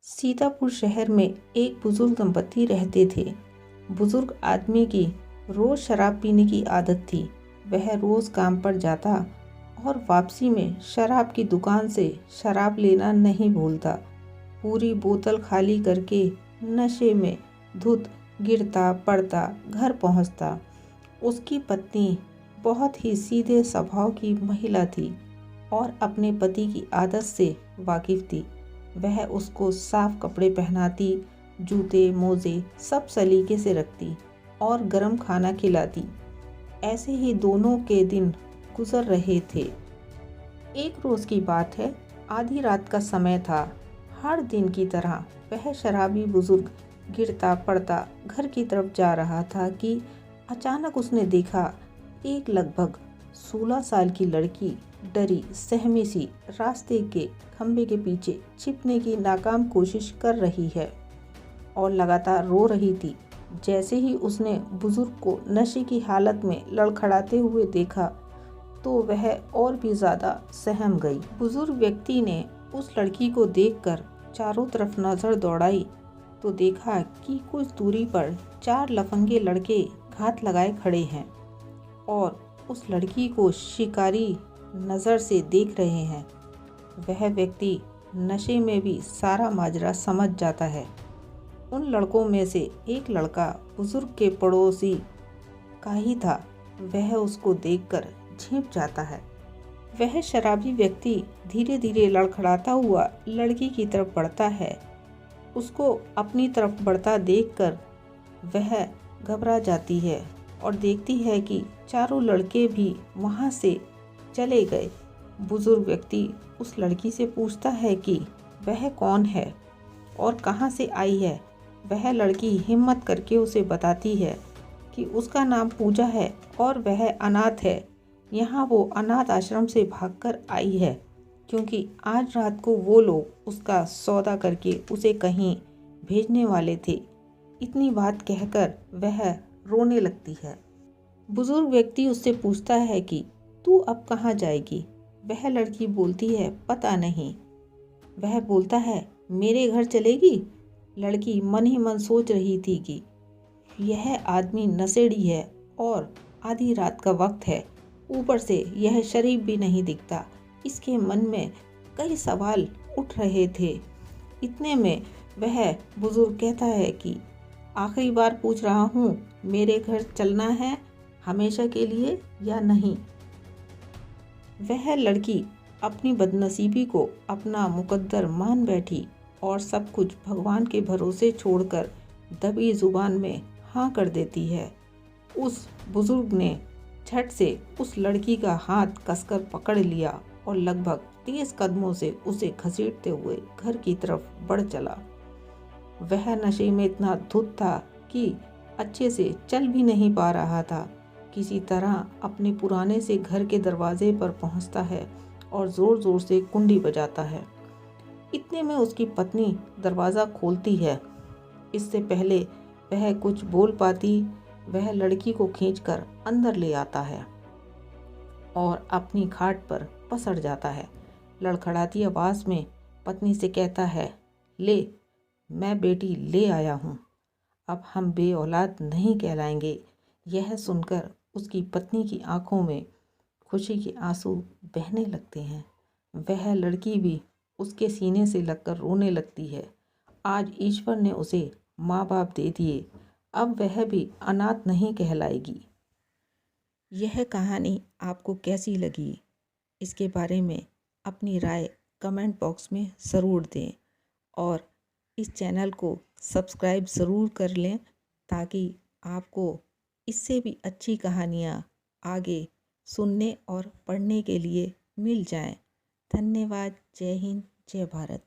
सीतापुर शहर में एक बुजुर्ग दंपति रहते थे। बुजुर्ग आदमी की रोज शराब पीने की आदत थी। वह रोज काम पर जाता और वापसी में शराब की दुकान से शराब लेना नहीं भूलता। पूरी बोतल खाली करके नशे में धुत गिरता पड़ता घर पहुंचता। उसकी पत्नी बहुत ही सीधे स्वभाव की महिला थी और अपने पति की आदत से वाकिफ थी। वह उसको साफ कपड़े पहनाती, जूते मोजे सब सलीके से रखती और गर्म खाना खिलाती। ऐसे ही दोनों के दिन गुजर रहे थे। एक रोज की बात है, आधी रात का समय था। हर दिन की तरह वह शराबी बुजुर्ग गिरता पड़ता घर की तरफ जा रहा था कि अचानक उसने देखा एक लगभग 16 साल की लड़की डरी सहमी सी रास्ते के खंबे के पीछे छिपने की नाकाम कोशिश कर रही है और लगातार रो रही थी। जैसे ही उसने बुजुर्ग को नशे की हालत में लड़खड़ाते हुए देखा तो वह और भी ज्यादा सहम गई। बुजुर्ग व्यक्ति ने उस लड़की को देखकर चारों तरफ नजर दौड़ाई तो देखा कि कुछ दूरी पर 4 लफंगे लड़के घात लगाए खड़े हैं और उस लड़की को शिकारी नज़र से देख रहे हैं। वह व्यक्ति नशे में भी सारा माजरा समझ जाता है। उन लड़कों में से एक लड़का बुजुर्ग के पड़ोसी का ही था। वह उसको देखकर झिंक जाता है। वह शराबी व्यक्ति धीरे धीरे लड़खड़ाता हुआ लड़की की तरफ बढ़ता है। उसको अपनी तरफ बढ़ता देखकर वह घबरा जाती है और देखती है कि चारों लड़के भी वहां से चले गए। बुजुर्ग व्यक्ति उस लड़की से पूछता है कि वह कौन है और कहां से आई है। वह लड़की हिम्मत करके उसे बताती है कि उसका नाम पूजा है और वह अनाथ है। यहाँ वो अनाथ आश्रम से भागकर आई है क्योंकि आज रात को वो लोग उसका सौदा करके उसे कहीं भेजने वाले थे। इतनी बात कहकर वह रोने लगती है। बुजुर्ग व्यक्ति उससे पूछता है कि तू अब कहाँ जाएगी। वह लड़की बोलती है पता नहीं। वह बोलता है मेरे घर चलेगी। लड़की मन ही मन सोच रही थी कि यह आदमी नशेड़ी है और आधी रात का वक्त है, ऊपर से यह शरीफ भी नहीं दिखता। इसके मन में कई सवाल उठ रहे थे। इतने में वह बुजुर्ग कहता है कि आखिरी बार पूछ रहा हूँ, मेरे घर चलना है हमेशा के लिए या नहीं। वह लड़की अपनी बदनसीबी को अपना मुकद्दर मान बैठी और सब कुछ भगवान के भरोसे छोड़कर दबी जुबान में हाँ कर देती है। उस बुजुर्ग ने झट से उस लड़की का हाथ कसकर पकड़ लिया और लगभग 30 कदमों से उसे घसीटते हुए घर की तरफ बढ़ चला। वह नशे में इतना धुत था कि अच्छे से चल भी नहीं पा रहा था। किसी तरह अपने पुराने से घर के दरवाजे पर पहुंचता है और जोर जोर से कुंडी बजाता है। इतने में उसकी पत्नी दरवाज़ा खोलती है। इससे पहले वह कुछ बोल पाती, वह लड़की को खींचकर अंदर ले आता है और अपनी खाट पर पसर जाता है। लड़खड़ाती आवाज़ में पत्नी से कहता है, ले मैं बेटी ले आया हूँ, अब हम बे औलाद नहीं कहलाएंगे। यह सुनकर उसकी पत्नी की आंखों में खुशी के आंसू बहने लगते हैं। वह लड़की भी उसके सीने से लगकर रोने लगती है। आज ईश्वर ने उसे माँ बाप दे दिए, अब वह भी अनाथ नहीं कहलाएगी। यह कहानी आपको कैसी लगी, इसके बारे में अपनी राय कमेंट बॉक्स में ज़रूर दें और इस चैनल को सब्सक्राइब ज़रूर कर लें ताकि आपको इससे भी अच्छी कहानियाँ आगे सुनने और पढ़ने के लिए मिल जाएं। धन्यवाद। जय हिंद, जय भारत।